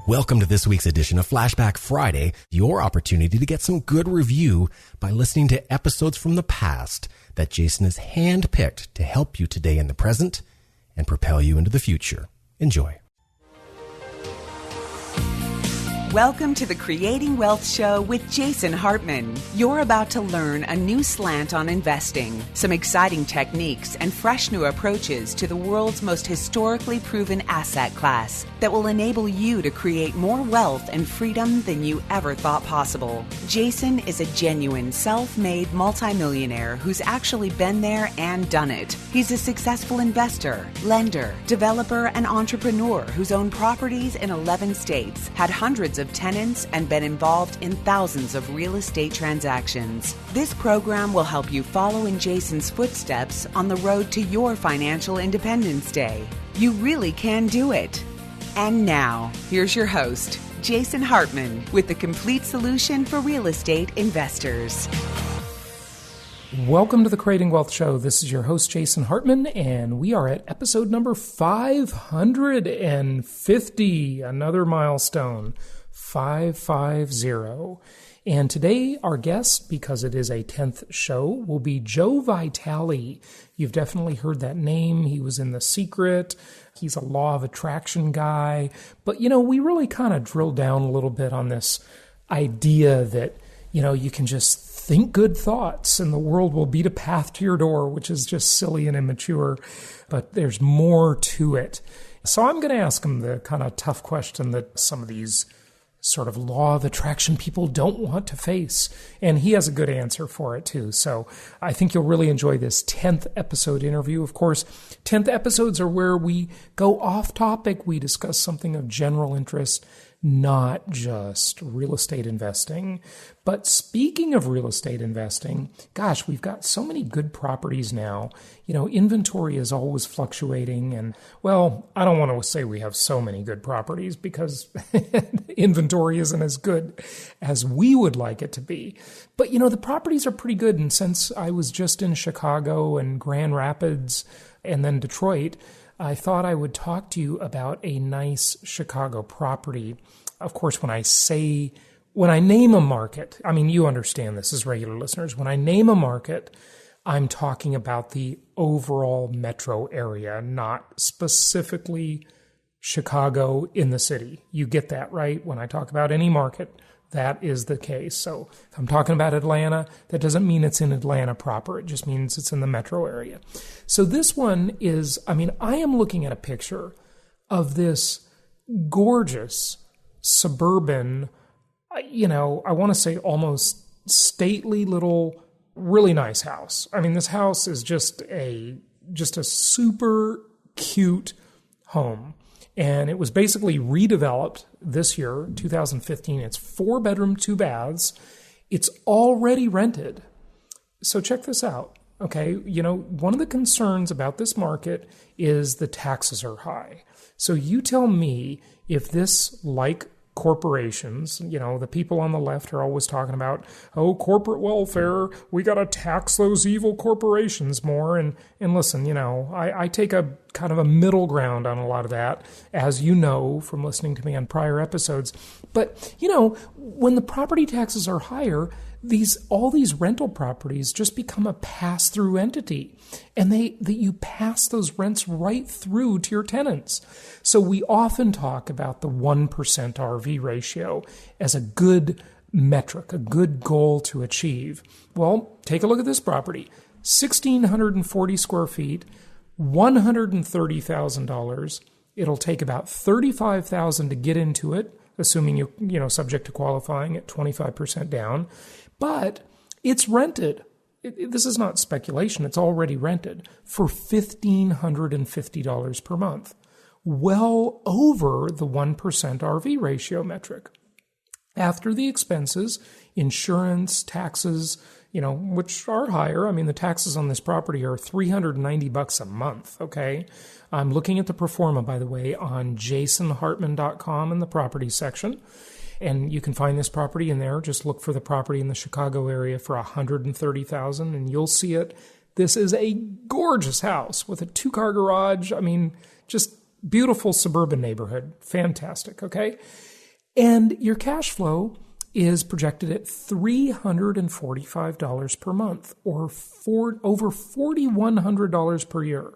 Welcome to this week's edition of Flashback Friday, your opportunity to get some good review by listening to episodes from the past that Jason has handpicked to help you today in the present and propel you into the future. Enjoy. Welcome to the Creating Wealth Show with Jason Hartman. You're about to learn a new slant on investing, some exciting techniques, and fresh new approaches to the world's most historically proven asset class that will enable you to create more wealth and freedom than you ever thought possible. Jason is a genuine self-made multimillionaire who's actually been there and done it. He's a successful investor, lender, developer, and entrepreneur who's owned properties in 11 states, had hundreds of tenants, and been involved in thousands of real estate transactions. This program will help you follow in Jason's footsteps on the road to your financial independence day. You really can do it. And now, here's your host, Jason Hartman, with the complete solution for real estate investors. Welcome to the Creating Wealth Show. This is your host, Jason Hartman, and we are at episode number 550, another milestone, 550. And today, our guest, because it is a 10th show, will be Joe Vitale. You've definitely heard that name. He was in The Secret. He's a law of attraction guy. But, we really kind of drilled down a little bit on this idea that, you can just think good thoughts and the world will beat a path to your door, which is just silly and immature. But there's more to it. So I'm going to ask him the kind of tough question that some of these sort of law of attraction people don't want to face. And he has a good answer for it too. So I think you'll really enjoy this 10th episode interview. Of course, 10th episodes are where we go off topic. We discuss something of general interest, not just real estate investing. But speaking of real estate investing, gosh, we've got so many good properties now. Inventory is always fluctuating. And, well, I don't want to say we have so many good properties because inventory isn't as good as we would like it to be. But, the properties are pretty good. And since I was just in Chicago and Grand Rapids and then Detroit, I thought I would talk to you about a nice Chicago property. Of course, when I name a market, you understand this as regular listeners. When I name a market, I'm talking about the overall metro area, not specifically Chicago in the city. You get that, right? When I talk about any market, that is the case. So if I'm talking about Atlanta, that doesn't mean it's in Atlanta proper. It just means it's in the metro area. So this one is, I am looking at a picture of this gorgeous suburban, I want to say almost stately little, really nice house. This house is just a super cute home. And it was basically redeveloped this year, 2015. It's 4-bedroom, 2 baths. It's already rented. So check this out. Okay, one of the concerns about this market is the taxes are high. So you tell me if this, like corporations, the people on the left are always talking about, corporate welfare, we got to tax those evil corporations more. And listen, I take a kind of a middle ground on a lot of that, as you know from listening to me on prior episodes. But, when the property taxes are higher, all these rental properties just become a pass-through entity, and you pass those rents right through to your tenants. So we often talk about the 1% RV ratio as a good metric, a good goal to achieve. Well, take a look at this property. 1,640 square feet, $130,000. It'll take about $35,000 to get into it, assuming you subject to qualifying at 25% down. But it's rented. This is not speculation. It's already rented for $1,550 per month, well over the 1% RV ratio metric. After the expenses, insurance, taxes, which are higher. The taxes on this property are $390 a month, okay? I'm looking at the pro forma, by the way, on jasonhartman.com in the property section. And you can find this property in there. Just look for the property in the Chicago area for $130,000 and you'll see it. This is a gorgeous house with a 2-car garage. Just beautiful suburban neighborhood. Fantastic, okay? And your cash flow is projected at $345 per month, or over $4,100 per year.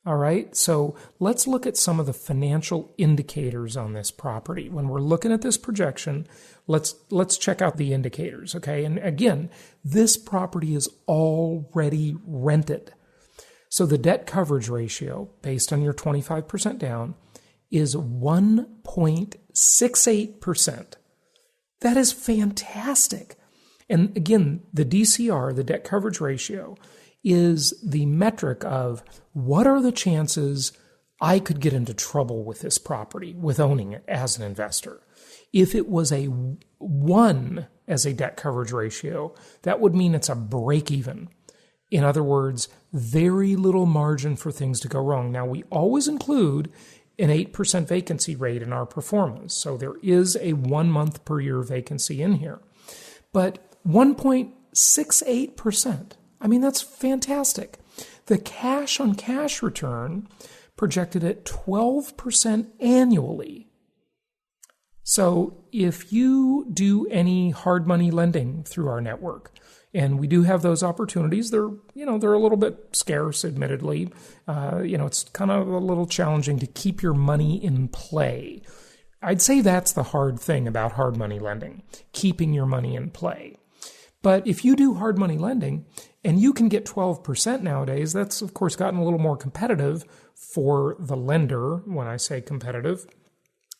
All right, so let's look at some of the financial indicators on this property. When we're looking at this projection, let's check out the indicators, okay? And again, this property is already rented. So the debt coverage ratio, based on your 25% down, is 1.68%. That is fantastic. And again, the DCR, the debt coverage ratio, is the metric of what are the chances I could get into trouble with this property, with owning it as an investor. If it was a 1 as a debt coverage ratio, that would mean it's a break even. In other words, very little margin for things to go wrong. Now, we always include an 8% vacancy rate in our performance. So there is a 1 month per year vacancy in here. But 1.68%, I mean, that's fantastic. The cash on cash return projected at 12% annually. So if you do any hard money lending through our network, and we do have those opportunities, they're a little bit scarce, admittedly. It's kind of a little challenging to keep your money in play. I'd say that's the hard thing about hard money lending, keeping your money in play. But if you do hard money lending and you can get 12% nowadays, that's of course gotten a little more competitive for the lender when I say competitive.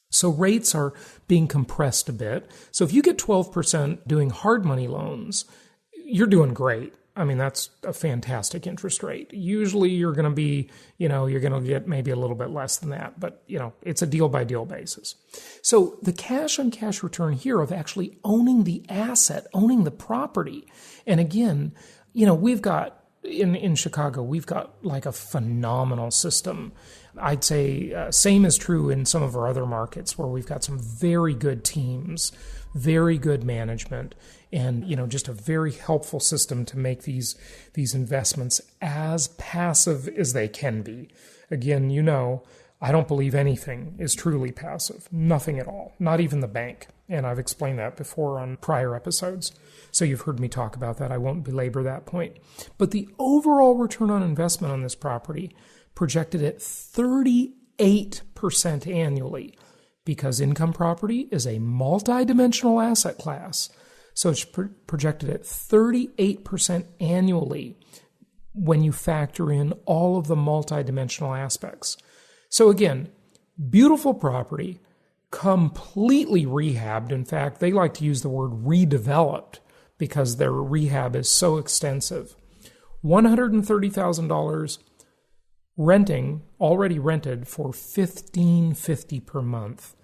So rates are being compressed a bit. So if you get 12% doing hard money loans, you're doing great. I mean, that's a fantastic interest rate. Usually you're going to be, you're going to get maybe a little bit less than that, but it's a deal by deal basis. So the cash on cash return here of actually owning the asset, owning the property. And again, we've got in Chicago, we've got like a phenomenal system. I'd say same is true in some of our other markets where we've got some very good teams, very good management, and just a very helpful system to make these investments as passive as they can be. Again, I don't believe anything is truly passive. Nothing at all. Not even the bank. And I've explained that before on prior episodes. So you've heard me talk about that. I won't belabor that point. But the overall return on investment on this property projected at 38% annually, because income property is a multidimensional asset class. So it's projected at 38% annually when you factor in all of the multidimensional aspects. So again, beautiful property, completely rehabbed. In fact, they like to use the word redeveloped because their rehab is so extensive. $130,000 renting, already rented for $1,550 per month,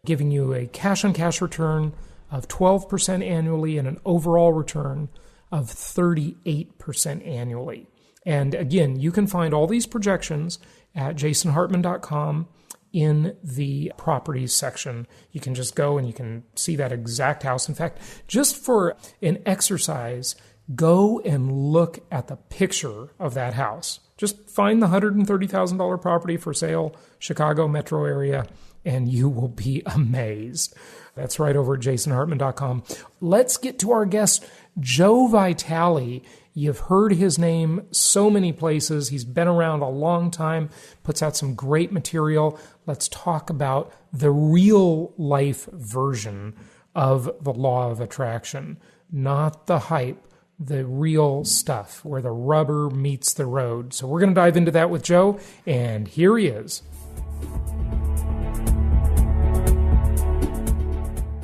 giving you a cash-on-cash return of 12% annually and an overall return of 38% annually. And again, you can find all these projections at jasonhartman.com in the properties section. You can just go and you can see that exact house. In fact, just for an exercise, go and look at the picture of that house. Just find the $130,000 property for sale, Chicago metro area, and you will be amazed. That's right over at jasonhartman.com. Let's get to our guest, Joe Vitale. You've heard his name so many places. He's been around a long time, puts out some great material. Let's talk about the real life version of the law of attraction, not the hype, the real stuff where the rubber meets the road. So we're going to dive into that with Joe, and here he is.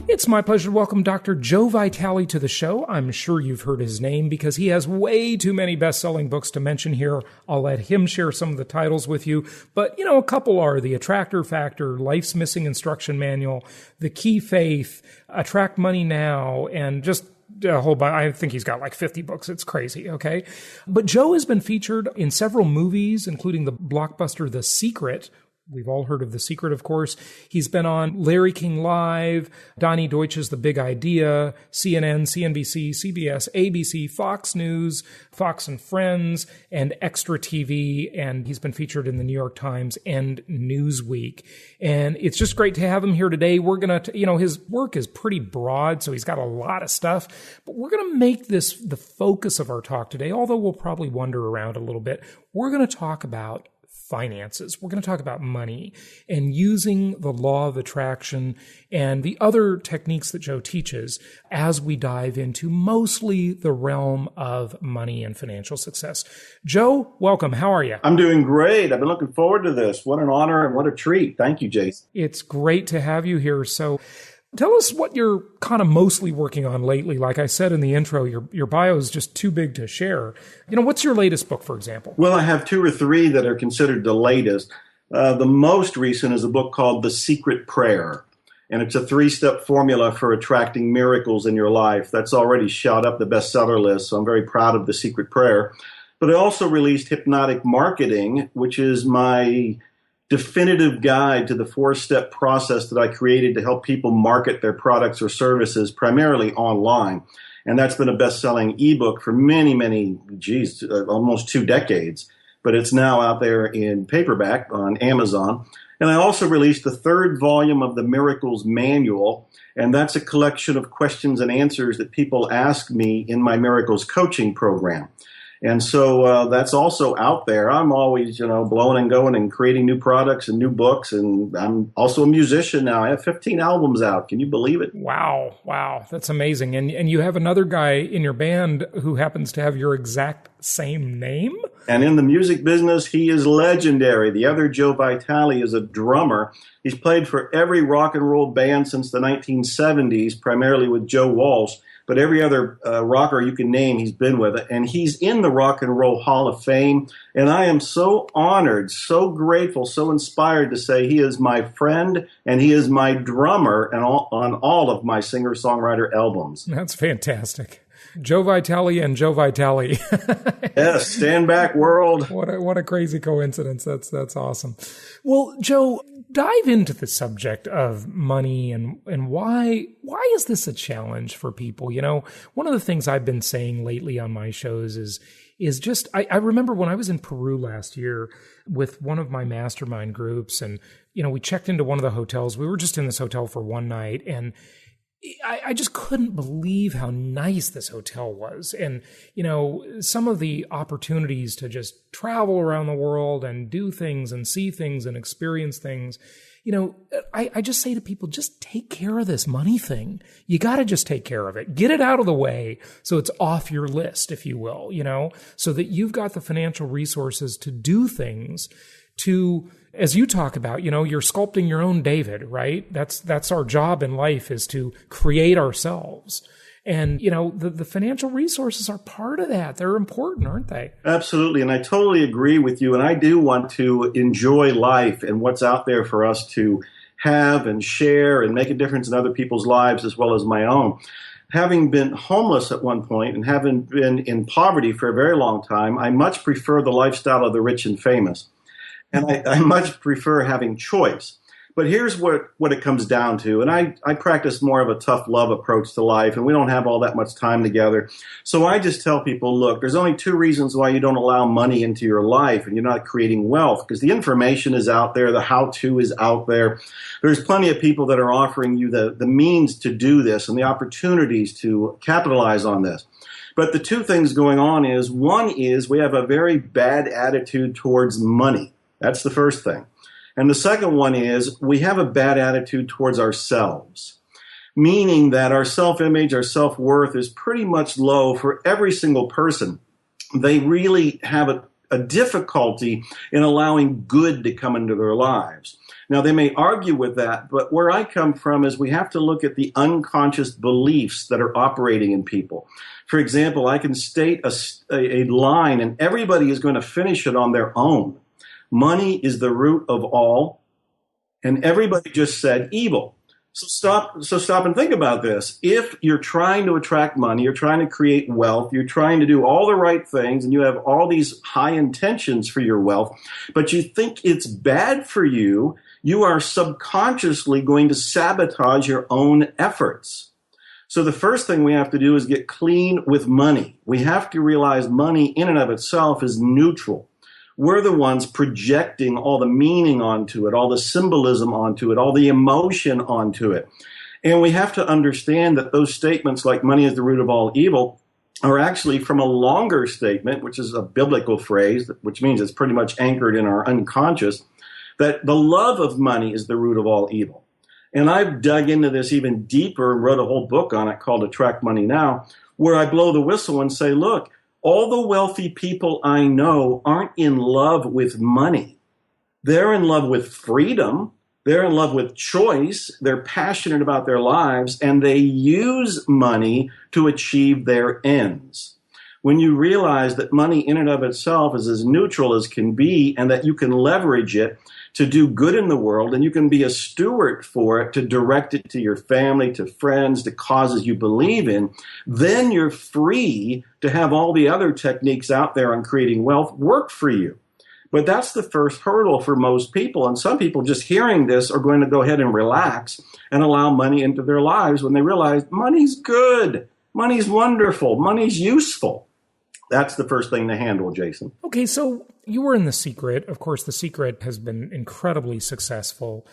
It's my pleasure to welcome Dr. Joe Vitale to the show. I'm sure you've heard his name because he has way too many best-selling books to mention here. I'll let him share some of the titles with you. But, a couple are The Attractor Factor, Life's Missing Instruction Manual, The Key Faith, Attract Money Now, and just a whole bunch. I think he's got like 50 books. It's crazy, okay? But Joe has been featured in several movies, including the blockbuster The Secret, We've all heard of The Secret, of course. He's been on Larry King Live, Donnie Deutsch's The Big Idea, CNN, CNBC, CBS, ABC, Fox News, Fox and Friends, and Extra TV. And he's been featured in the New York Times and Newsweek. And it's just great to have him here today. We're going to, his work is pretty broad, so he's got a lot of stuff. But we're going to make this the focus of our talk today, although we'll probably wander around a little bit. We're going to talk about finances. We're going to talk about money and using the law of attraction and the other techniques that Joe teaches as we dive into mostly the realm of money and financial success. Joe, welcome. How are you? I'm doing great. I've been looking forward to this. What an honor and what a treat. Thank you, Jason. It's great to have you here. So tell us what you're kind of mostly working on lately. Like I said in the intro, your bio is just too big to share. What's your latest book, for example? Well, I have 2 or 3 that are considered the latest. The most recent is a book called The Secret Prayer. And it's a 3-step formula for attracting miracles in your life. That's already shot up the bestseller list, so I'm very proud of The Secret Prayer. But I also released Hypnotic Marketing, which is my definitive guide to the 4-step process that I created to help people market their products or services primarily online. And that's been a best-selling ebook for many, almost 2 decades. But it's now out there in paperback on Amazon. And I also released the 3rd volume of the Miracles Manual. And that's a collection of questions and answers that people ask me in my Miracles coaching program. And so that's also out there. I'm always, blowing and going and creating new products and new books. And I'm also a musician now. I have 15 albums out. Can you believe it? Wow. That's amazing. And you have another guy in your band who happens to have your exact same name? And in the music business, he is legendary. The other Joe Vitale is a drummer. He's played for every rock and roll band since the 1970s, primarily with Joe Walsh. But every other rocker you can name, he's been with it. And he's in the Rock and Roll Hall of Fame. And I am so honored, so grateful, so inspired to say he is my friend and he is my drummer on all of my singer-songwriter albums. That's fantastic. Joe Vitale and Joe Vitale. Yes, stand back, world. What a crazy coincidence. That's awesome. Well, Joe, dive into the subject of money and why is this a challenge for people? One of the things I've been saying lately on my shows is just, I remember when I was in Peru last year with one of my mastermind groups and, we checked into one of the hotels. We were just in this hotel for one night and I just couldn't believe how nice this hotel was. And, some of the opportunities to just travel around the world and do things and see things and experience things, I just say to people, just take care of this money thing. You got to just take care of it. Get it out of the way so it's off your list, if you will, so that you've got the financial resources to do things to, as you talk about, you're sculpting your own David, right? That's our job in life, is to create ourselves. And, the financial resources are part of that. They're important, aren't they? Absolutely. And I totally agree with you. And I do want to enjoy life and what's out there for us to have and share and make a difference in other people's lives as well as my own. Having been homeless at one point and having been in poverty for a very long time, I much prefer the lifestyle of the rich and famous. And I much prefer having choice. But here's what it comes down to. And I practice more of a tough love approach to life, and we don't have all that much time together. So I just tell people, look, there's only 2 reasons why you don't allow money into your life and you're not creating wealth, because the information is out there, the how-to is out there. There's plenty of people that are offering you the means to do this and the opportunities to capitalize on this. But the 2 things going on is, one is we have a very bad attitude towards money. That's the first thing. And the second one is we have a bad attitude towards ourselves, meaning that our self-image, our self-worth is pretty much low for every single person. They really have a difficulty in allowing good to come into their lives. Now, they may argue with that, but where I come from is we have to look at the unconscious beliefs that are operating in people. For example, I can state a line and everybody is going to finish it on their own. Money is the root of all, and everybody just said evil. So stop and think about this. If you're trying to attract money, you're trying to create wealth, you're trying to do all the right things, and you have all these high intentions for your wealth, but you think it's bad for you, you are subconsciously going to sabotage your own efforts. So the first thing we have to do is get clean with money. We have to realize money in and of itself is neutral. We're the ones projecting all the meaning onto it, all the symbolism onto it, all the emotion onto it. And we have to understand that those statements like money is the root of all evil are actually from a longer statement, which is a biblical phrase, which means it's pretty much anchored in our unconscious, that the love of money is the root of all evil. And I've dug into this even deeper and wrote a whole book on it called Attract Money Now, where I blow the whistle and say, look, all the wealthy people I know aren't in love with money. They're in love with freedom. They're in love with choice. They're passionate about their lives, and they use money to achieve their ends. When you realize that money in and of itself is as neutral as can be, and that you can leverage it to do good in the world, and you can be a steward for it, to direct it to your family, to friends, to causes you believe in, then you're free to have all the other techniques out there on creating wealth work for you. But that's the first hurdle for most people. And some people just hearing this are going to go ahead and relax and allow money into their lives when they realize money's good, money's wonderful, money's useful. That's the first thing to handle, Jason. Okay, so you were in The Secret. Of course, The Secret has been incredibly successful.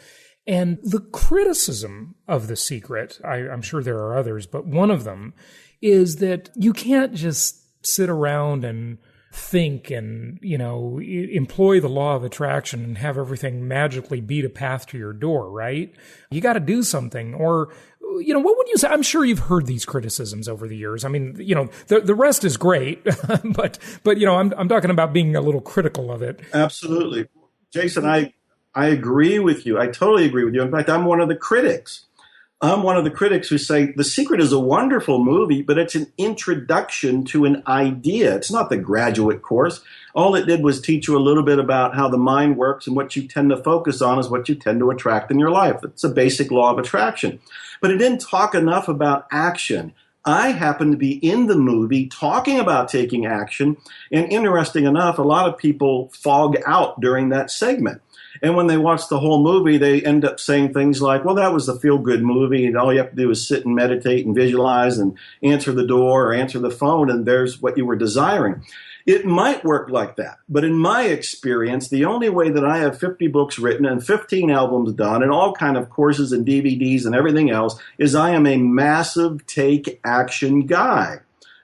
And the criticism of The Secret, I'm sure there are others, but one of them is that you can't just sit around and think and, employ the law of attraction and have everything magically beat a path to your door, right? You got to do something. Or, what would you say? I'm sure you've heard these criticisms over the years. I mean, the rest is great, but I'm talking about being a little critical of it. Absolutely. Jason, I agree with you. I totally agree with you. In fact, I'm one of the critics. I'm one of the critics who say The Secret is a wonderful movie, but it's an introduction to an idea. It's not the graduate course. All it did was teach you a little bit about how the mind works, and what you tend to focus on is what you tend to attract in your life. It's a basic law of attraction. But it didn't talk enough about action. I happen to be in the movie talking about taking action, and interesting enough, a lot of people fog out during that segment. And when they watch the whole movie, they end up saying things like, well, that was a feel-good movie, and all you have to do is sit and meditate and visualize and answer the door or answer the phone, and there's what you were desiring. It might work like that, but in my experience, the only way that I have 50 books written and 15 albums done and all kind of courses and DVDs and everything else is I am a massive take-action guy.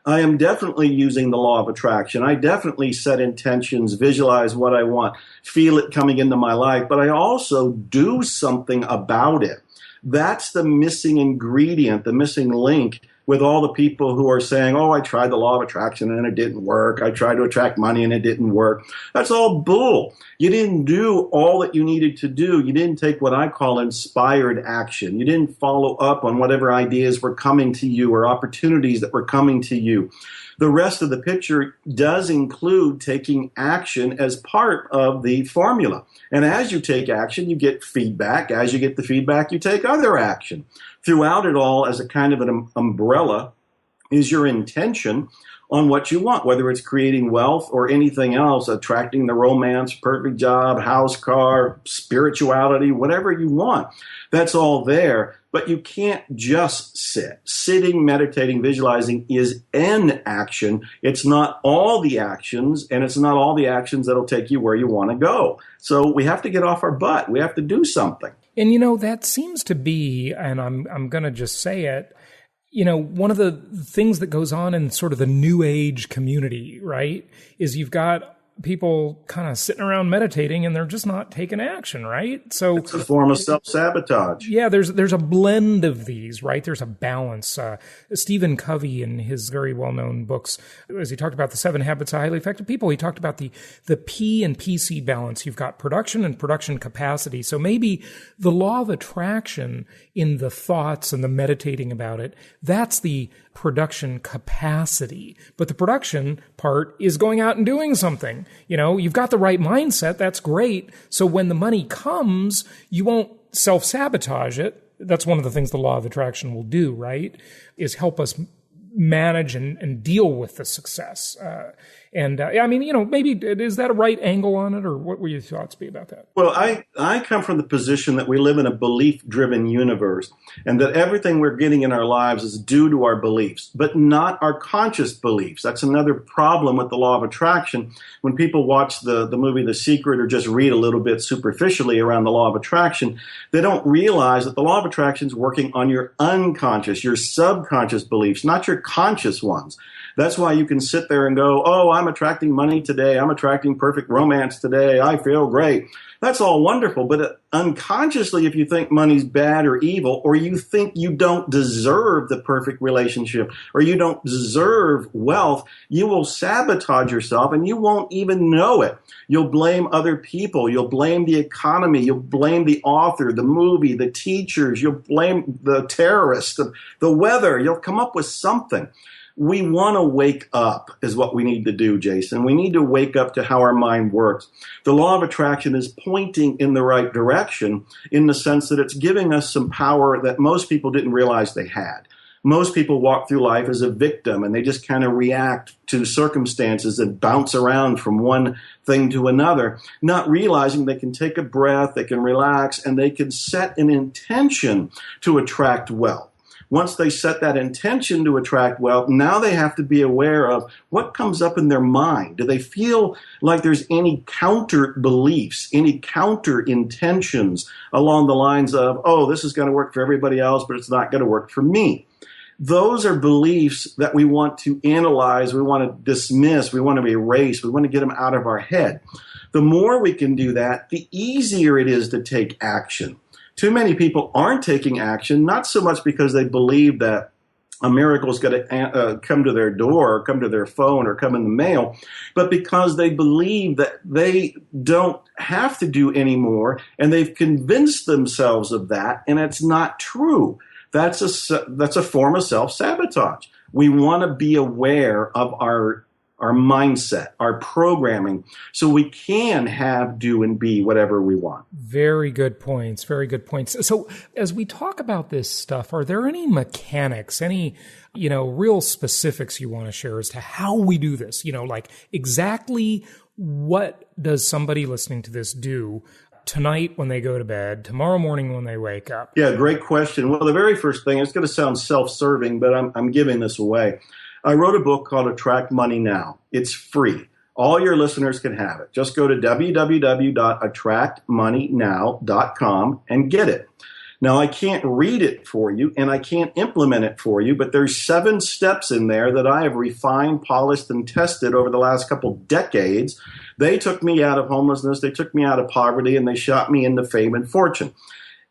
I am definitely using the law of attraction. I definitely set intentions, visualize what I want, feel it coming into my life, but I also do something about it. That's the missing ingredient, the missing link with all the people who are saying, oh, I tried the law of attraction and it didn't work. I tried to attract money and it didn't work. That's all bull. You didn't do all that you needed to do. You didn't take what I call inspired action. You didn't follow up on whatever ideas were coming to you or opportunities that were coming to you. The rest of the picture does include taking action as part of the formula. And as you take action, you get feedback. As you get the feedback, you take other action. Throughout it all, as a kind of an umbrella, is your intention on what you want, whether it's creating wealth or anything else, attracting the romance, perfect job, house, car, spirituality, whatever you want. That's all there. But you can't just sit. Sitting, meditating, visualizing is an action. It's not all the actions, and it's not all the actions that'll take you where you want to go. So we have to get off our butt. We have to do something. And, that seems to be, and I'm going to just say it, one of the things that goes on in sort of the new age community, right, is you've got people kind of sitting around meditating and they're just not taking action, right? So it's a form of self-sabotage. Yeah, there's a blend of these, right? There's a balance. Stephen Covey, in his very well-known books, as he talked about the 7 Habits of Highly Effective People, he talked about the P and PC balance. You've got production and production capacity. So maybe the law of attraction in the thoughts and the meditating about it, that's the production capacity. But the production part is going out and doing something. You've got the right mindset. That's great. So when the money comes, you won't self-sabotage it, that's one of the things the law of attraction will do, right? Is help us manage and deal with the success. I mean, maybe is that a right angle on it, or what would your thoughts be about that? Well, I come from the position that we live in a belief-driven universe, and that everything we're getting in our lives is due to our beliefs, but not our conscious beliefs. That's another problem with the law of attraction. When people watch the movie The Secret or just read a little bit superficially around the law of attraction, they don't realize that the law of attraction is working on your unconscious, your subconscious beliefs, not your conscious ones. That's why you can sit there and go, oh, I'm attracting money today. I'm attracting perfect romance today. I feel great. That's all wonderful. But unconsciously, if you think money's bad or evil, or you think you don't deserve the perfect relationship, or you don't deserve wealth, you will sabotage yourself and you won't even know it. You'll blame other people. You'll blame the economy. You'll blame the author, the movie, the teachers. You'll blame the terrorists, the weather. You'll come up with something. We want to wake up is what we need to do, Jason. We need to wake up to how our mind works. The law of attraction is pointing in the right direction in the sense that it's giving us some power that most people didn't realize they had. Most people walk through life as a victim, and they just kind of react to circumstances and bounce around from one thing to another, not realizing they can take a breath, they can relax, and they can set an intention to attract wealth. Once they set that intention to attract wealth, now they have to be aware of what comes up in their mind. Do they feel like there's any counter beliefs, any counter intentions along the lines of, oh, this is going to work for everybody else, but it's not going to work for me? Those are beliefs that we want to analyze, we want to dismiss, we want to erase, we want to get them out of our head. The more we can do that, the easier it is to take action. Too many people aren't taking action, not so much because they believe that a miracle is going to come to their door or come to their phone or come in the mail, but because they believe that they don't have to do anymore, and they've convinced themselves of that, and it's not true. That's a form of self-sabotage. We want to be aware of our mindset, our programming, so we can have, do, and be whatever we want. Very good points. Very good points. So as we talk about this stuff, are there any mechanics, any, real specifics you want to share as to how we do this? Like exactly what does somebody listening to this do tonight when they go to bed, tomorrow morning when they wake up? Yeah, great question. Well, the very first thing, it's going to sound self-serving, but I'm giving this away. I wrote a book called Attract Money Now. It's free. All your listeners can have it. Just go to www.attractmoneynow.com and get it. Now, I can't read it for you and I can't implement it for you, but there's 7 steps in there that I have refined, polished, and tested over the last couple decades. They took me out of homelessness, they took me out of poverty, and they shot me into fame and fortune.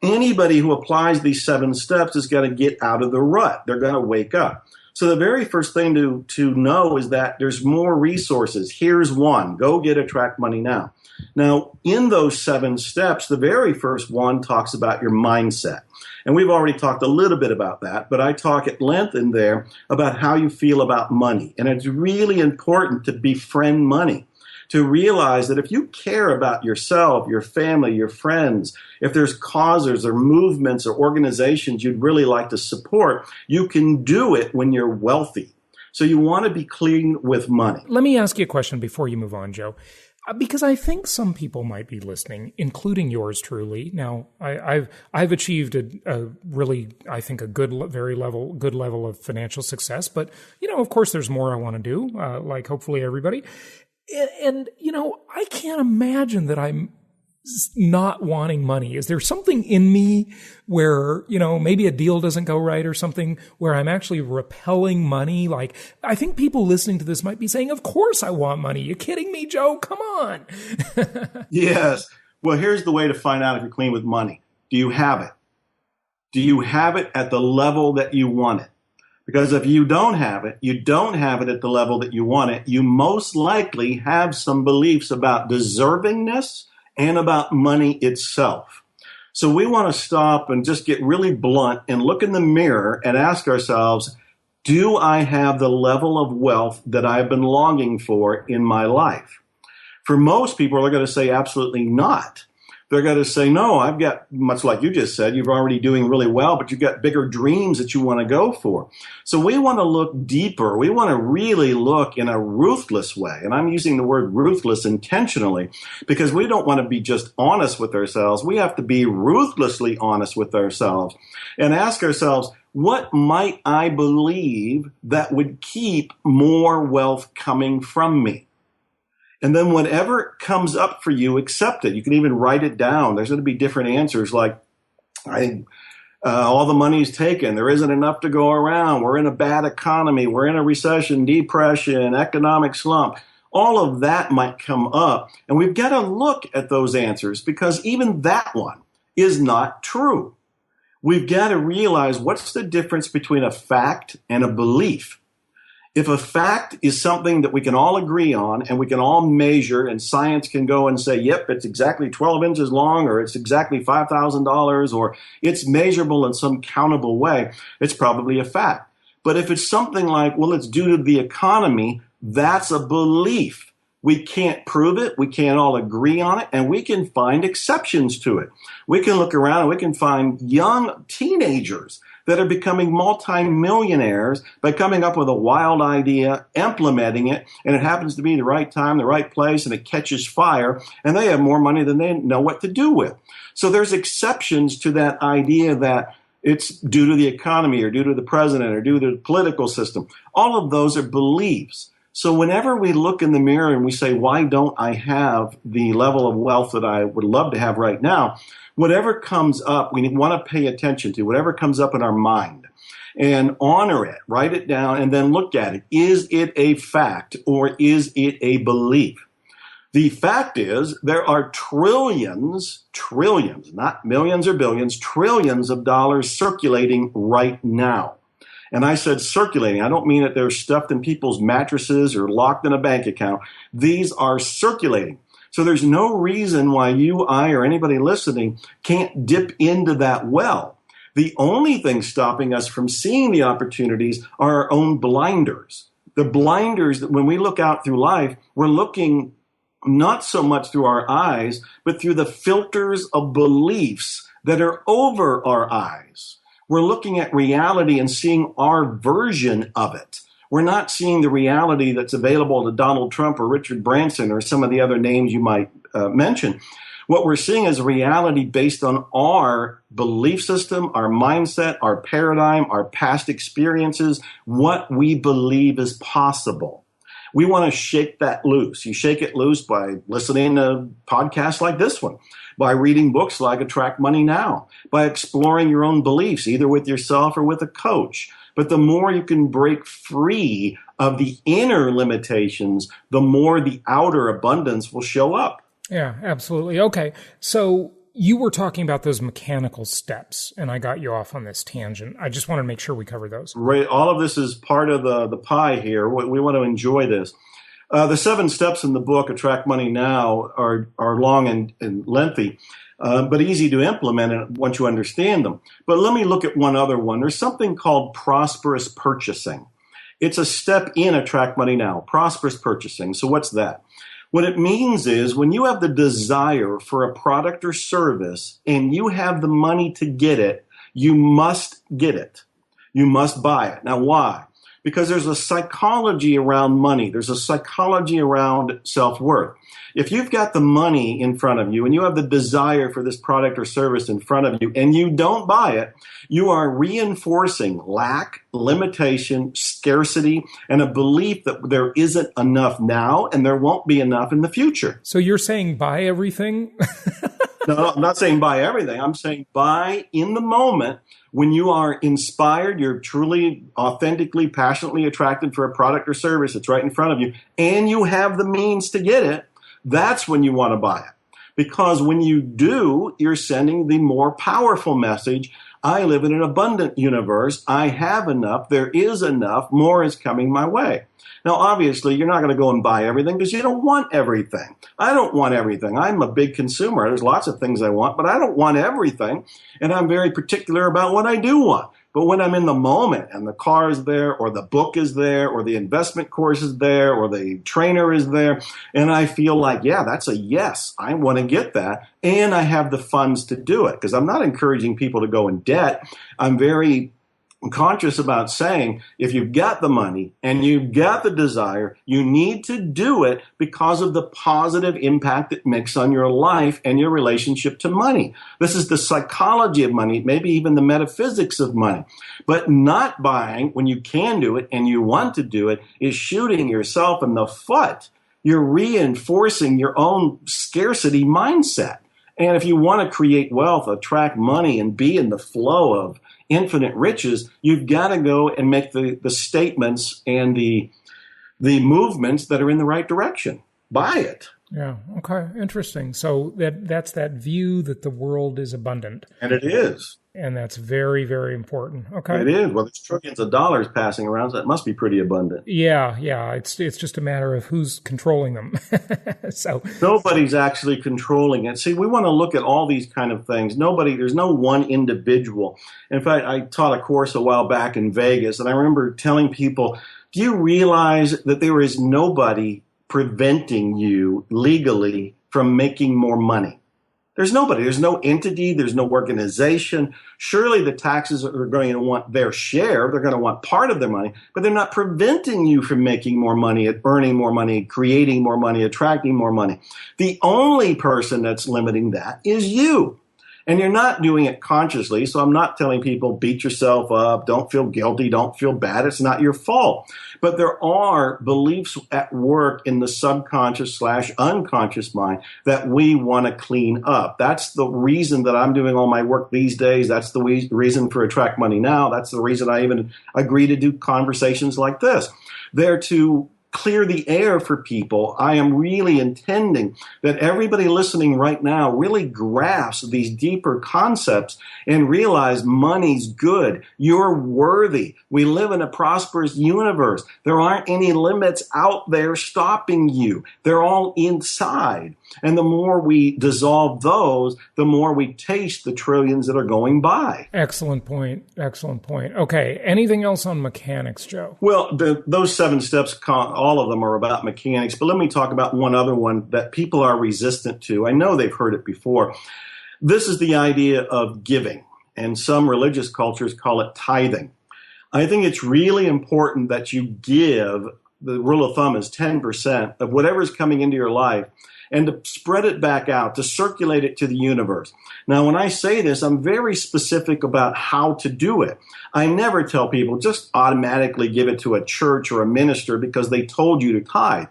Anybody who applies these 7 steps is going to get out of the rut. They're going to wake up. So the very first thing to know is that there's more resources. Here's one. Go get Attract Money Now. Now, in those 7 steps, the very first one talks about your mindset. And we've already talked a little bit about that, but I talk at length in there about how you feel about money. And it's really important to befriend money, to realize that if you care about yourself, your family, your friends, if there's causes or movements or organizations you'd really like to support, you can do it when you're wealthy. So you want to be clean with money. Let me ask you a question before you move on, Joe, because I think some people might be listening, including yours truly. Now, I've achieved a really, I think, a good level of financial success, but of course, there's more I want to do, like hopefully everybody. And, I can't imagine that I'm not wanting money. Is there something in me where, maybe a deal doesn't go right or something where I'm actually repelling money? Like, I think people listening to this might be saying, of course I want money. You kidding me, Joe? Come on. Yes. Well, here's the way to find out if you're clean with money. Do you have it? Do you have it at the level that you want it? Because if you don't have it at the level that you want it, you most likely have some beliefs about deservingness and about money itself. So we want to stop and just get really blunt and look in the mirror and ask ourselves, do I have the level of wealth that I've been longing for in my life? For most people, they're going to say absolutely not. They're going to say, no, I've got, much like you just said, you're already doing really well, but you've got bigger dreams that you want to go for. So we want to look deeper. We want to really look in a ruthless way. And I'm using the word ruthless intentionally because we don't want to be just honest with ourselves. We have to be ruthlessly honest with ourselves and ask ourselves, what might I believe that would keep more wealth coming from me? And then whatever comes up for you, accept it. You can even write it down. There's going to be different answers like, I think all the money's taken. There isn't enough to go around. We're in a bad economy. We're in a recession, depression, economic slump. All of that might come up. And we've got to look at those answers because even that one is not true. We've got to realize what's the difference between a fact and a belief. If a fact is something that we can all agree on and we can all measure and science can go and say, yep, it's exactly 12 inches long or it's exactly $5,000 or it's measurable in some countable way, it's probably a fact. But if it's something like, well, it's due to the economy, that's a belief. We can't prove it. We can't all agree on it. And we can find exceptions to it. We can look around and we can find young teenagers that are becoming multimillionaires by coming up with a wild idea, implementing it, and it happens to be the right time, the right place, and it catches fire, and they have more money than they know what to do with. So there's exceptions to that idea that it's due to the economy or due to the president or due to the political system. All of those are beliefs. So whenever we look in the mirror and we say, why don't I have the level of wealth that I would love to have right now? Whatever comes up, we want to pay attention to, whatever comes up in our mind and honor it, write it down, and then look at it. Is it a fact or is it a belief? The fact is there are trillions, not millions or billions, trillions of dollars circulating right now. And I said circulating. I don't mean that they're stuffed in people's mattresses or locked in a bank account. These are circulating. So there's no reason why you, I, or anybody listening can't dip into that well. The only thing stopping us from seeing the opportunities are our own blinders. The blinders that when we look out through life, we're looking not so much through our eyes, but through the filters of beliefs that are over our eyes. We're looking at reality and seeing our version of it. We're not seeing the reality that's available to Donald Trump or Richard Branson or some of the other names you might mention. What we're seeing is reality based on our belief system, our mindset, our paradigm, our past experiences, what we believe is possible. We want to shake that loose. You shake it loose by listening to podcasts like this one, by reading books like Attract Money Now, by exploring your own beliefs, either with yourself or with a coach. But the more you can break free of the inner limitations, the more the outer abundance will show up. Yeah, absolutely. Okay. So you were talking about those mechanical steps, and I got you off on this tangent. I just want to make sure we cover those. Right. All of this is part of the pie here. We want to enjoy this. The 7 steps in the book, Attract Money Now, are long and lengthy. But easy to implement once you understand them. But let me look at one other one. There's something called prosperous purchasing. It's a step in Attract Money Now, prosperous purchasing. So what's that? What it means is when you have the desire for a product or service and you have the money to get it, you must get it. You must buy it. Now, why? Because there's a psychology around money. There's a psychology around self-worth. If you've got the money in front of you and you have the desire for this product or service in front of you and you don't buy it, you are reinforcing lack, limitation, scarcity, and a belief that there isn't enough now and there won't be enough in the future. So you're saying buy everything? No, I'm not saying buy everything. I'm saying buy in the moment when you are inspired, you're truly, authentically, passionately attracted for a product or service that's right in front of you, and you have the means to get it. That's when you want to buy it. Because when you do, you're sending the more powerful message. I live in an abundant universe. I have enough. There is enough. More is coming my way. Now, obviously, you're not going to go and buy everything because you don't want everything. I don't want everything. I'm a big consumer. There's lots of things I want, but I don't want everything. And I'm very particular about what I do want. But when I'm in the moment and the car is there, or the book is there, or the investment course is there, or the trainer is there, and I feel like, yeah, that's a yes, I want to get that, and I have the funds to do it, because I'm not encouraging people to go in debt. I'm very conscious about saying, if you've got the money and you've got the desire, you need to do it because of the positive impact it makes on your life and your relationship to money. This is the psychology of money, maybe even the metaphysics of money. But not buying when you can do it and you want to do it is shooting yourself in the foot. You're reinforcing your own scarcity mindset. And if you want to create wealth, attract money, and be in the flow of infinite riches, you've got to go and make the statements and the movements that are in the right direction. Buy it. Yeah. Okay. Interesting. So that's that view that the world is abundant. And it is. And that's very, very important. Okay. It is. Well, there's trillions of dollars passing around, so that must be pretty abundant. Yeah. It's just a matter of who's controlling them. So nobody's actually controlling it. See, we want to look at all these kind of things. There's no one individual. In fact, I taught a course a while back in Vegas, and I remember telling people, do you realize that there is nobody preventing you legally from making more money? There's nobody. There's no entity. There's no organization. Surely the taxes are going to want their share. They're going to want part of their money, but they're not preventing you from making more money, earning more money, creating more money, attracting more money. The only person that's limiting that is you. And you're not doing it consciously, so I'm not telling people beat yourself up, don't feel guilty, don't feel bad. It's not your fault. But there are beliefs at work in the subconscious/unconscious mind that we want to clean up. That's the reason that I'm doing all my work these days. That's the reason for Attract Money Now. That's the reason I even agree to do conversations like this. They're to clear the air for people. I am really intending that everybody listening right now really grasp these deeper concepts and realize money's good. You're worthy. We live in a prosperous universe. There aren't any limits out there stopping you. They're all inside. And the more we dissolve those, the more we taste the trillions that are going by. Excellent point. Excellent point. Okay. Anything else on mechanics, Joe? Well, those 7 steps, all of them are about mechanics. But let me talk about one other one that people are resistant to. I know they've heard it before. This is the idea of giving. And some religious cultures call it tithing. I think it's really important that you give, the rule of thumb is 10% of whatever's coming into your life, and to spread it back out, to circulate it to the universe. Now, when I say this, I'm very specific about how to do it. I never tell people just automatically give it to a church or a minister because they told you to tithe.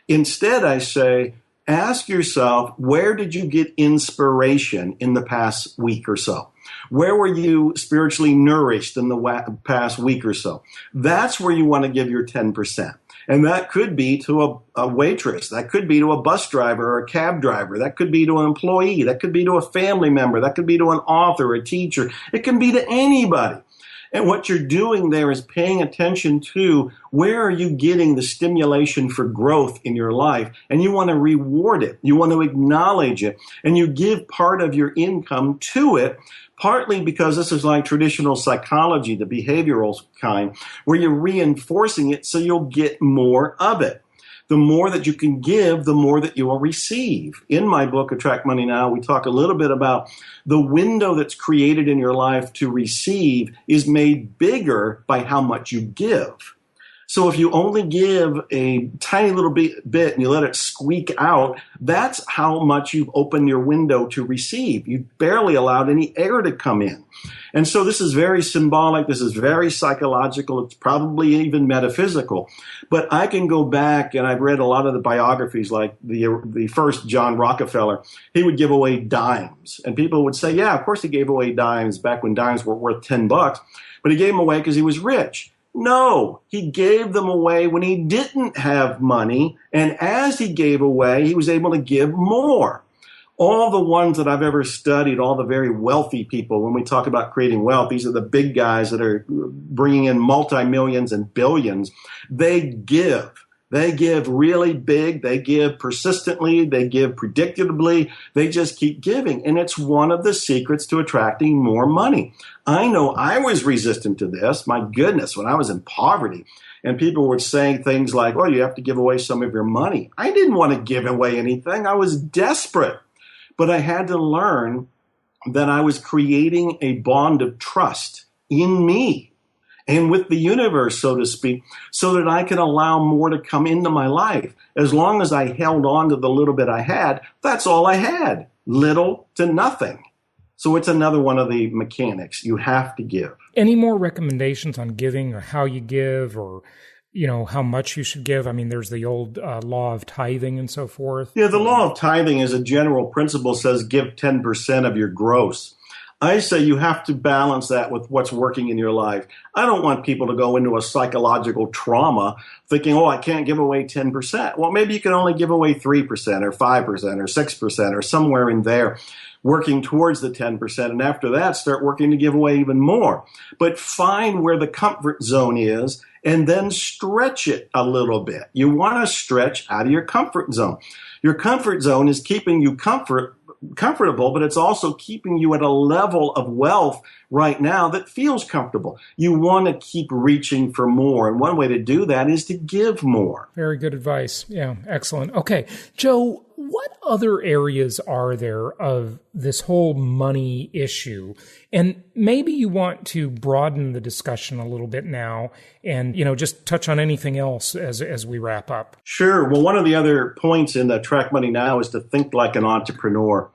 Instead, I say, ask yourself, where did you get inspiration in the past week or so? Where were you spiritually nourished in the past week or so? That's where you want to give your 10%. And that could be to a waitress. That could be to a bus driver or a cab driver. That could be to an employee. That could be to a family member. That could be to an author, a teacher. It can be to anybody. And what you're doing there is paying attention to where are you getting the stimulation for growth in your life, and you want to reward it. You want to acknowledge it, and you give part of your income to it, partly because this is like traditional psychology, the behavioral kind, where you're reinforcing it so you'll get more of it. The more that you can give, the more that you will receive. In my book, Attract Money Now, we talk a little bit about the window that's created in your life to receive is made bigger by how much you give. So if you only give a tiny little bit and you let it squeak out, that's how much you've opened your window to receive. You barely allowed any air to come in. And so this is very symbolic. This is very psychological. It's probably even metaphysical. But I can go back, and I've read a lot of the biographies, like the first John Rockefeller. He would give away dimes. And people would say, yeah, of course he gave away dimes back when dimes were worth $10. But he gave them away because he was rich. No, he gave them away when he didn't have money. And as he gave away, he was able to give more. All the ones that I've ever studied, all the very wealthy people, when we talk about creating wealth, these are the big guys that are bringing in multi-millions and billions. They give. They give really big, they give persistently, they give predictably, they just keep giving. And it's one of the secrets to attracting more money. I know I was resistant to this. My goodness, when I was in poverty and people were saying things like, oh, you have to give away some of your money. I didn't want to give away anything. I was desperate. But I had to learn that I was creating a bond of trust in me and with the universe, so to speak, so that I can allow more to come into my life. As long as I held on to the little bit I had, that's all I had, little to nothing. So it's another one of the mechanics. You have to give. Any more recommendations on giving or how you give or, how much you should give? I mean, there's the old law of tithing and so forth. Yeah, the law of tithing as a general principle says give 10% of your gross. I say you have to balance that with what's working in your life. I don't want people to go into a psychological trauma thinking, oh, I can't give away 10%. Well, maybe you can only give away 3% or 5% or 6% or somewhere in there, working towards the 10%. And after that, start working to give away even more. But find where the comfort zone is and then stretch it a little bit. You want to stretch out of your comfort zone. Your comfort zone is keeping you comfortable, but it's also keeping you at a level of wealth right now that feels comfortable. You want to keep reaching for more. And one way to do that is to give more. Very good advice. Yeah, excellent. Okay, Joe, what other areas are there of this whole money issue? And maybe you want to broaden the discussion a little bit now and, just touch on anything else as we wrap up. Sure. Well, one of the other points in the Track Money Now is to think like an entrepreneur.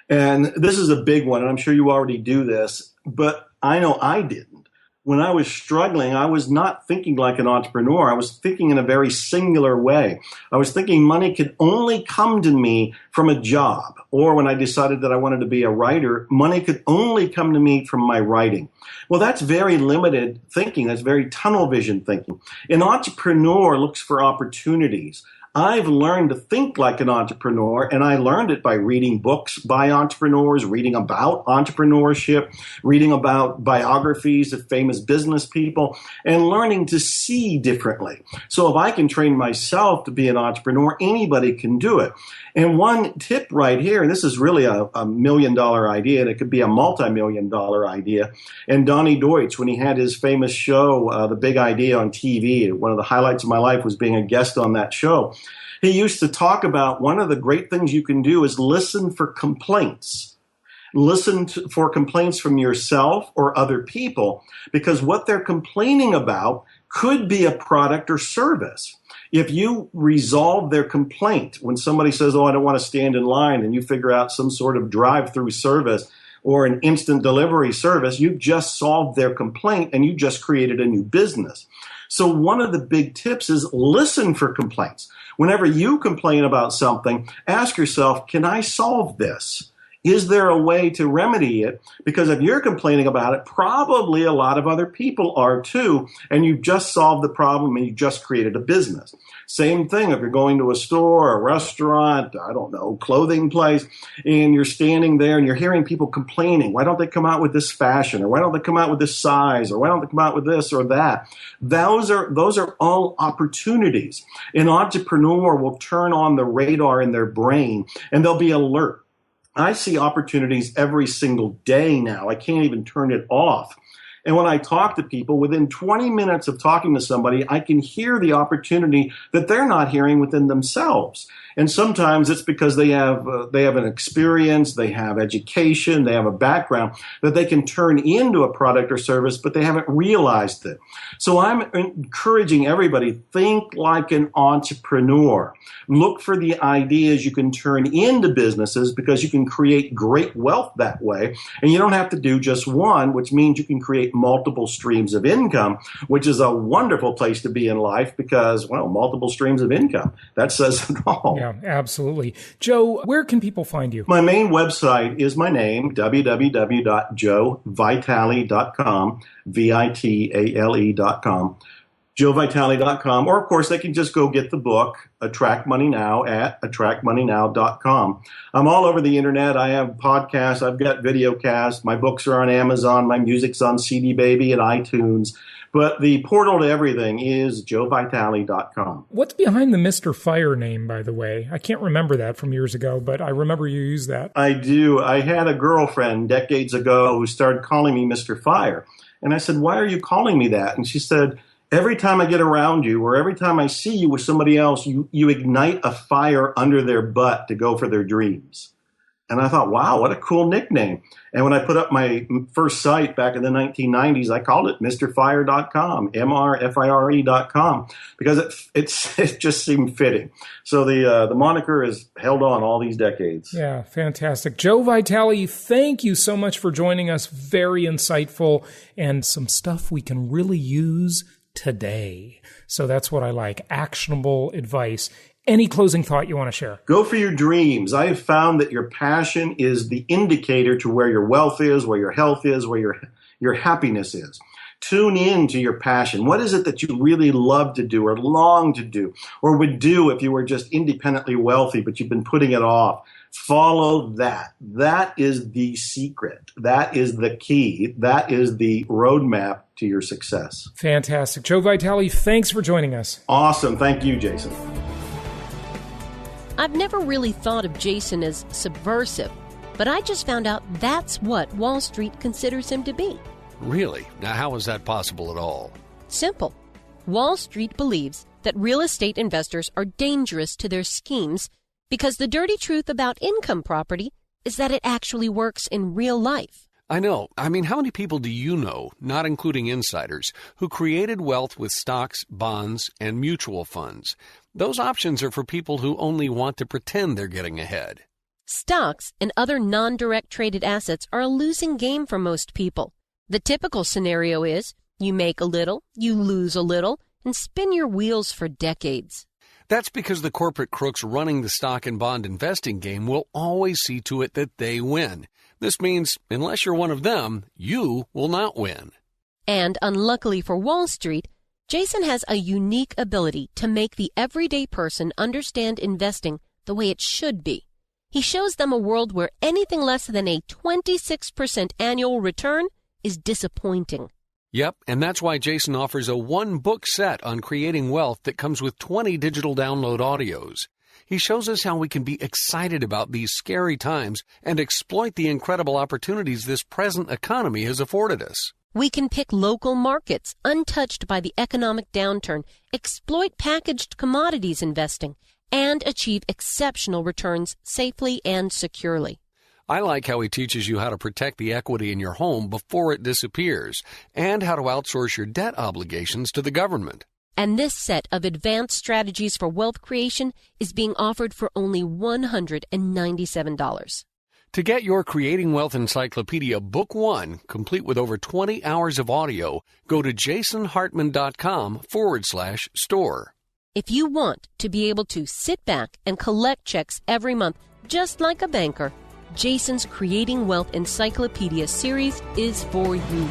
And this is a big one, and I'm sure you already do this, but I know I didn't. When I was struggling, I was not thinking like an entrepreneur. I was thinking in a very singular way. I was thinking money could only come to me from a job. Or when I decided that I wanted to be a writer, money could only come to me from my writing. Well, that's very limited thinking. That's very tunnel vision thinking. An entrepreneur looks for opportunities. I've learned to think like an entrepreneur, and I learned it by reading books by entrepreneurs, reading about entrepreneurship, reading about biographies of famous business people, and learning to see differently. So if I can train myself to be an entrepreneur, anybody can do it. And one tip right here, and this is really a $1 million idea, and it could be a multi-million-dollar idea. And Donnie Deutsch, when he had his famous show, The Big Idea on TV, one of the highlights of my life was being a guest on that show. He used to talk about one of the great things you can do is listen for complaints. Listen for complaints from yourself or other people, because what they're complaining about could be a product or service. If you resolve their complaint, when somebody says, oh, I don't want to stand in line, and you figure out some sort of drive-through service or an instant delivery service, you've just solved their complaint and you just created a new business. So one of the big tips is listen for complaints. Whenever you complain about something, ask yourself, can I solve this? Is there a way to remedy it? Because if you're complaining about it, probably a lot of other people are too, and you've just solved the problem and you just created a business. Same thing if you're going to a store, a restaurant, I don't know, clothing place, and you're standing there and you're hearing people complaining. Why don't they come out with this fashion? Or why don't they come out with this size? Or why don't they come out with this or that? Those are all opportunities. An entrepreneur will turn on the radar in their brain and they'll be alert. I see opportunities every single day now. I can't even turn it off. And when I talk to people, within 20 minutes of talking to somebody, I can hear the opportunity that they're not hearing within themselves. And sometimes it's because they have an experience, they have education, they have a background that they can turn into a product or service, but they haven't realized it. So I'm encouraging everybody, think like an entrepreneur. Look for the ideas you can turn into businesses, because you can create great wealth that way. And you don't have to do just one, which means you can create multiple streams of income, which is a wonderful place to be in life because, well, multiple streams of income. That says it all. Yeah, absolutely. Joe, where can people find you? My main website is my name, www.joevitale.com, Vitale.com. joevitale.com, or of course they can just go get the book, Attract Money Now, at attractmoneynow.com. I'm all over the internet. I have podcasts. I've got videocasts. My books are on Amazon. My music's on CD Baby and iTunes. But the portal to everything is joevitale.com. What's behind the Mr. Fire name, by the way? I can't remember that from years ago, but I remember you used that. I do. I had a girlfriend decades ago who started calling me Mr. Fire. And I said, why are you calling me that? And she said, every time I get around you or every time I see you with somebody else, you ignite a fire under their butt to go for their dreams. And I thought, wow, what a cool nickname. And when I put up my first site back in the 1990s, I called it MrFire.com, MrFire.com, because it just seemed fitting. So the moniker has held on all these decades. Yeah, fantastic. Joe Vitale, thank you so much for joining us. Very insightful and some stuff we can really use today. So that's what I like, actionable advice. Any closing thought you want to share? Go for your dreams. I have found that your passion is the indicator to where your wealth is, where your health is, where your happiness is. Tune in to your passion. What is it that you really love to do or long to do or would do if you were just independently wealthy, but you've been putting it off? Follow that. That is the secret. That is the key. That is the roadmap to your success. Fantastic. Joe Vitale, thanks for joining us. Awesome. Thank you, Jason. I've never really thought of Jason as subversive, but I just found out that's what Wall Street considers him to be. Really? Now, how is that possible at all? Simple. Wall Street believes that real estate investors are dangerous to their schemes because the dirty truth about income property is that it actually works in real life. I know. I mean, how many people do you know, not including insiders, who created wealth with stocks, bonds, and mutual funds? Those options are for people who only want to pretend they're getting ahead. Stocks and other non-direct traded assets are a losing game for most people. The typical scenario is you make a little, you lose a little, and spin your wheels for decades. That's because the corporate crooks running the stock and bond investing game will always see to it that they win. This means, unless you're one of them, you will not win. And unluckily for Wall Street, Jason has a unique ability to make the everyday person understand investing the way it should be. He shows them a world where anything less than a 26% annual return is disappointing. Yep, and that's why Jason offers a one-book set on creating wealth that comes with 20 digital download audios. He shows us how we can be excited about these scary times and exploit the incredible opportunities this present economy has afforded us. We can pick local markets untouched by the economic downturn, exploit packaged commodities investing, and achieve exceptional returns safely and securely. I like how he teaches you how to protect the equity in your home before it disappears and how to outsource your debt obligations to the government. And this set of advanced strategies for wealth creation is being offered for only $197. To get your Creating Wealth Encyclopedia Book 1, complete with over 20 hours of audio, go to jasonhartman.com/store. If you want to be able to sit back and collect checks every month, just like a banker, Jason's Creating Wealth Encyclopedia series is for you.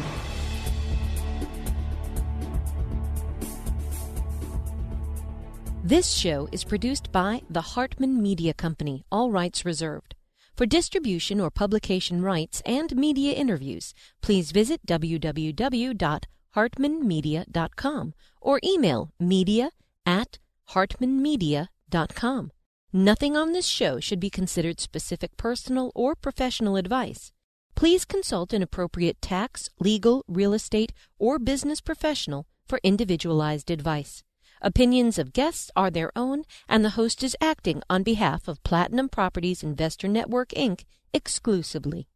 This show is produced by the Hartman Media Company, all rights reserved. For distribution or publication rights and media interviews, please visit www.hartmanmedia.com or email media@hartmanmedia.com. Nothing on this show should be considered specific personal or professional advice. Please consult an appropriate tax, legal, real estate, or business professional for individualized advice. Opinions of guests are their own, and the host is acting on behalf of Platinum Properties Investor Network, Inc. exclusively.